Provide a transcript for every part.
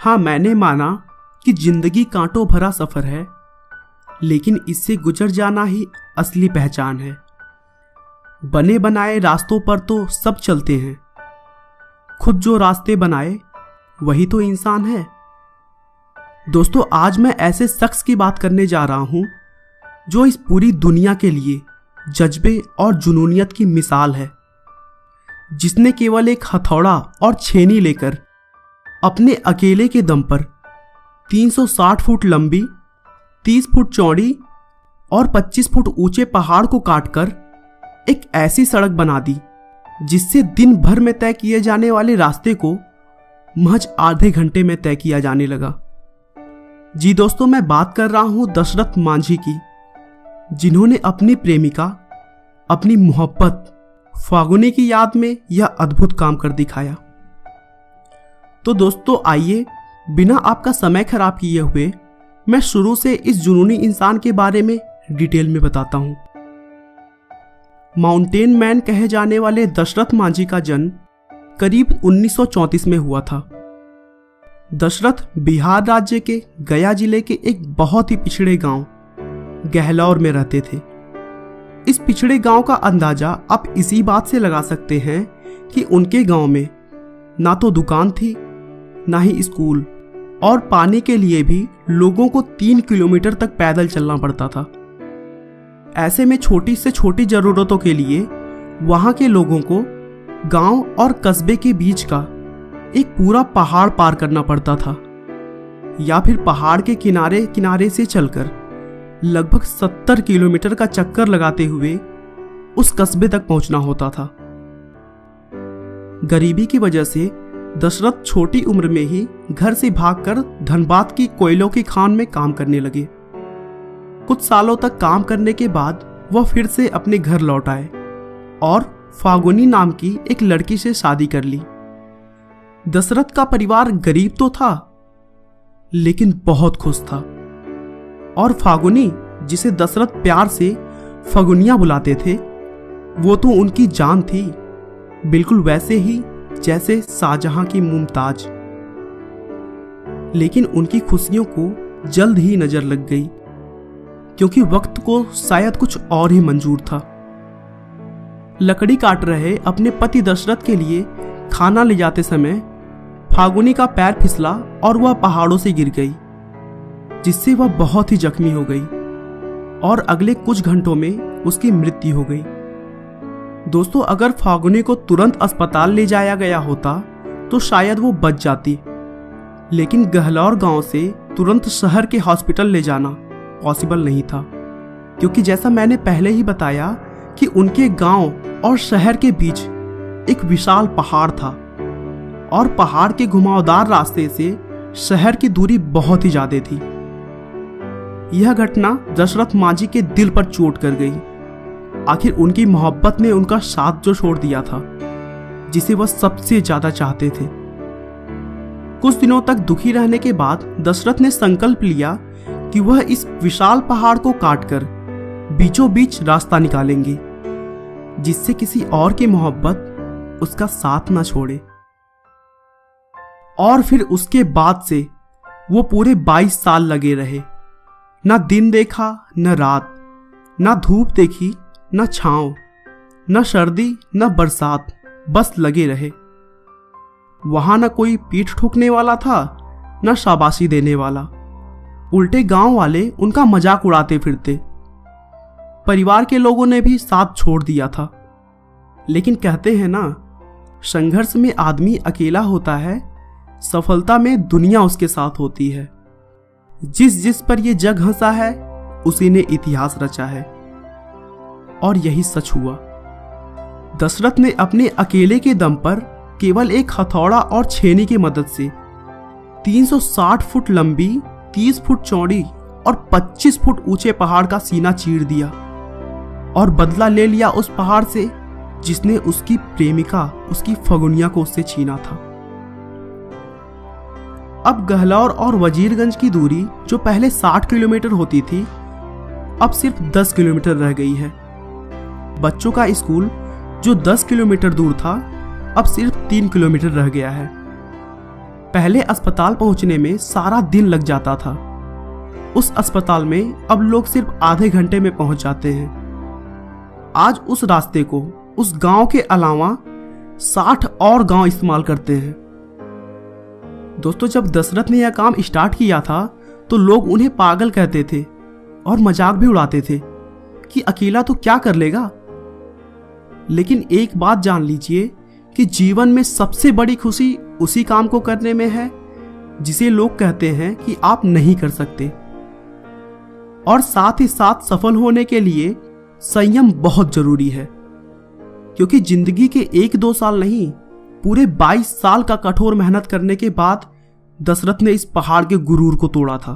हाँ, मैंने माना कि जिंदगी कांटों भरा सफर है, लेकिन इससे गुजर जाना ही असली पहचान है। बने बनाए रास्तों पर तो सब चलते हैं, खुद जो रास्ते बनाए वही तो इंसान है। दोस्तों, आज मैं ऐसे शख्स की बात करने जा रहा हूं जो इस पूरी दुनिया के लिए जज्बे और जुनूनियत की मिसाल है, जिसने केवल एक हथौड़ा और छेनी लेकर अपने अकेले के दम पर 360 फुट लंबी, 30 फुट चौड़ी और 25 फुट ऊंचे पहाड़ को काटकर एक ऐसी सड़क बना दी जिससे दिन भर में तय किए जाने वाले रास्ते को महज आधे घंटे में तय किया जाने लगा। जी दोस्तों, मैं बात कर रहा हूं दशरथ मांझी की, जिन्होंने अपनी प्रेमिका, अपनी मोहब्बत फागुनी की याद में यह अद्भुत काम कर दिखाया। तो दोस्तों, आइए बिना आपका समय खराब किए हुए मैं शुरू से इस जुनूनी इंसान के बारे में डिटेल में बताता हूं। माउंटेन मैन कहे जाने वाले दशरथ मांझी का जन्म करीब 1934 में हुआ था। दशरथ बिहार राज्य के गया जिले के एक बहुत ही पिछड़े गांव गहलौर में रहते थे। इस पिछड़े गांव का अंदाजा आप इसी बात से लगा सकते हैं कि उनके गांव में ना तो दुकान थी, ना ही स्कूल, और पानी के लिए भी लोगों को 3 किलोमीटर तक पैदल चलना पड़ता था। ऐसे में छोटी से छोटी जरूरतों के लिए वहां के लोगों को गांव और कस्बे के बीच का एक पूरा पहाड़ पार करना पड़ता था, या फिर पहाड़ के किनारे किनारे से चलकर लगभग 70 किलोमीटर का चक्कर लगाते हुए उस कस्बे तक पहुंचना होता था। गरीबी की वजह से दशरथ छोटी उम्र में ही घर से भागकर धनबाद की कोयलों की खान में काम करने लगे। कुछ सालों तक काम करने के बाद वह फिर से अपने घर लौट आए और फागुनी नाम की एक लड़की से शादी कर ली। दशरथ का परिवार गरीब तो था, लेकिन बहुत खुश था, और फागुनी, जिसे दशरथ प्यार से फगुनिया बुलाते थे, वो तो उनकी जान थी, बिल्कुल वैसे ही जैसे शाहजहां की मुमताज। लेकिन उनकी खुशियों को जल्द ही नजर लग गई, क्योंकि वक्त को शायद कुछ और ही मंजूर था। लकड़ी काट रहे अपने पति दशरथ के लिए खाना ले जाते समय फागुनी का पैर फिसला और वह पहाड़ों से गिर गई, जिससे वह बहुत ही जख्मी हो गई और अगले कुछ घंटों में उसकी मृत्यु हो गई। दोस्तों, अगर फागुनी को तुरंत अस्पताल ले जाया गया होता तो शायद वो बच जाती, लेकिन गहलौर गांव से तुरंत शहर के हॉस्पिटल ले जाना पॉसिबल नहीं था, क्योंकि जैसा मैंने पहले ही बताया कि उनके गांव और शहर के बीच एक विशाल पहाड़ था, और पहाड़ के घुमावदार रास्ते से शहर की दूरी बहुत ही ज्यादा थी। यह घटना दशरथ मांझी के दिल पर चोट कर गई। आखिर उनकी मोहब्बत ने उनका साथ जो छोड़ दिया था, जिसे वह सबसे ज्यादा चाहते थे। कुछ दिनों तक दुखी रहने के बाद दशरथ ने संकल्प लिया कि वह इस विशाल पहाड़ को काटकर बीचों बीच रास्ता निकालेंगे, जिससे किसी और की मोहब्बत उसका साथ ना छोड़े। और फिर उसके बाद से वो पूरे 22 साल लगे रहे। ना दिन देखा न रात, ना धूप देखी न छांव, न सर्दी न बरसात, बस लगे रहे। वहां न कोई पीठ ठोकने वाला था, न शाबाशी देने वाला। उल्टे गांव वाले उनका मजाक उड़ाते फिरते। परिवार के लोगों ने भी साथ छोड़ दिया था। लेकिन कहते हैं ना, संघर्ष में आदमी अकेला होता है, सफलता में दुनिया उसके साथ होती है। जिस जिस पर ये जग हंसा है, उसी ने इतिहास रचा है। और यही सच हुआ। दशरथ ने अपने अकेले के दम पर केवल एक हथौड़ा और छेनी की मदद से 360 फुट लंबी, 30 फुट चौड़ी और 25 फुट ऊंचे पहाड़ का सीना चीर दिया, और बदला ले लिया उस पहाड़ से जिसने उसकी प्रेमिका, उसकी फगुनिया को उससे छीना था। अब गहलौर और वजीरगंज की दूरी, जो पहले 60 किलोमीटर होती थी, अब सिर्फ 10 किलोमीटर रह गई है। बच्चों का स्कूल, जो 10 किलोमीटर दूर था, अब सिर्फ 3 किलोमीटर रह गया है। पहले अस्पताल पहुंचने में सारा दिन लग जाता था। उस अस्पताल में अब लोग सिर्फ आधे घंटे में पहुंच जाते हैं। आज उस रास्ते को उस गांव के अलावा 60 और गांव इस्तेमाल करते हैं। दोस्तों, जब दशरथ ने यह काम स्टार्ट किया था तो लोग उन्हें पागल कहते थे और मजाक भी उड़ाते थे कि अकेला तो क्या कर लेगा। लेकिन एक बात जान लीजिए कि जीवन में सबसे बड़ी खुशी उसी काम को करने में है जिसे लोग कहते हैं कि आप नहीं कर सकते। और साथ ही साथ सफल होने के लिए संयम बहुत जरूरी है, क्योंकि जिंदगी के 1-2 साल नहीं, पूरे 22 साल का कठोर मेहनत करने के बाद दशरथ ने इस पहाड़ के गुरूर को तोड़ा था।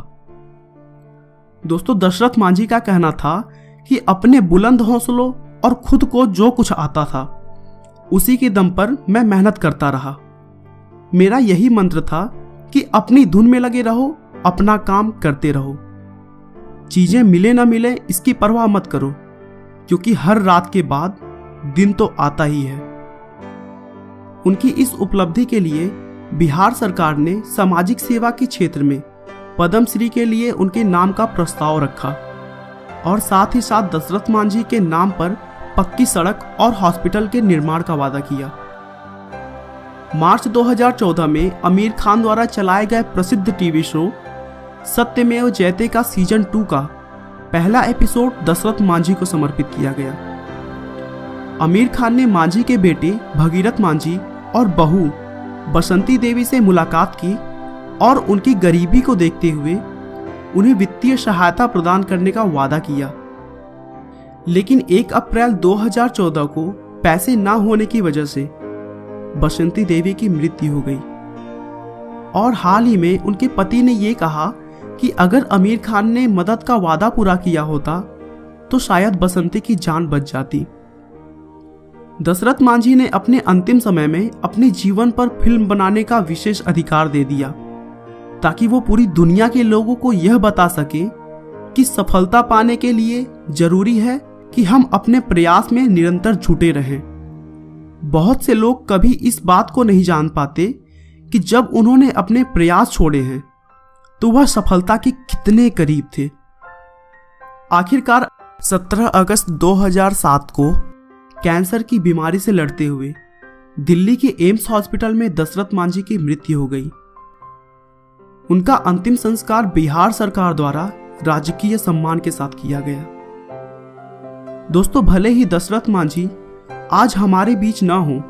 दोस्तों, दशरथ मांझी का कहना था कि अपने बुलंद हौसलों और खुद को जो कुछ आता था उसी के दम पर मैं मेहनत करता रहा। मेरा यही मंत्र था कि अपनी धुन में लगे रहो, अपना काम करते रहो। चीजें मिले ना मिले इसकी परवाह मत करो, क्योंकि हर रात के बाद दिन तो आता ही है। उनकी इस उपलब्धि के लिए बिहार सरकार ने सामाजिक सेवा के क्षेत्र में पद्मश्री के लिए उनके नाम का प्रस्ताव रखा और साथ ही साथ दशरथ मांझी के नाम पर पक्की सड़क और हॉस्पिटल के निर्माण का वादा किया। मार्च 2014 में आमिर खान द्वारा चलाए गए प्रसिद्ध टीवी शो सत्यमेव जयते का सीजन 2 का पहला एपिसोड दशरथ मांझी को समर्पित किया गया। आमिर खान ने मांझी के बेटे भगीरथ मांझी और बहू बसंती देवी से मुलाकात की और उनकी गरीबी को देखते हुए उन्हें वित्तीय सहायता प्रदान करने का वादा किया। लेकिन 1 अप्रैल 2014 को पैसे ना होने की वजह से बसंती देवी की मृत्यु हो गई और हाल ही में उनके पति ने यह कहा कि अगर आमिर खान ने मदद का वादा पूरा किया होता तो शायद बसंती की जान बच जाती। दशरथ मांझी ने अपने अंतिम समय में अपने जीवन पर फिल्म बनाने का विशेष अधिकार दे दिया ताकि वो पूरी दुनिया के लोगों को यह बता सके कि सफलता पाने के लिए जरूरी है कि हम अपने प्रयास में निरंतर जुटे रहें। बहुत से लोग कभी इस बात को नहीं जान पाते कि जब उन्होंने अपने प्रयास छोड़े हैं तो वह सफलता के कितने करीब थे। आखिरकार 17 अगस्त 2007 को कैंसर की बीमारी से लड़ते हुए दिल्ली के एम्स हॉस्पिटल में दशरथ मांझी की मृत्यु हो गई। उनका अंतिम संस्कार बिहार सरकार द्वारा राजकीय सम्मान के साथ किया गया। दोस्तों, भले ही दशरथ मांझी आज हमारे बीच ना हो,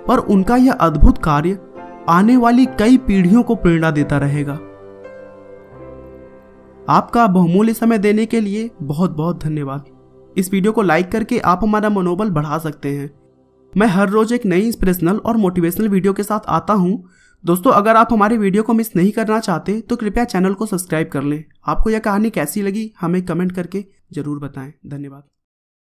पर उनका यह अद्भुत कार्य आने वाली कई पीढ़ियों को प्रेरणा देता रहेगा। आपका बहुमूल्य समय देने के लिए बहुत बहुत धन्यवाद। इस वीडियो को लाइक करके आप हमारा मनोबल बढ़ा सकते हैं। मैं हर रोज एक नई इंस्पिरेशनल और मोटिवेशनल वीडियो के साथ आता हूं। दोस्तों, अगर आप हमारे वीडियो को मिस नहीं करना चाहते तो कृपया चैनल को सब्सक्राइब कर लें। आपको यह कहानी कैसी लगी हमें कमेंट करके जरूर बताएं। धन्यवाद।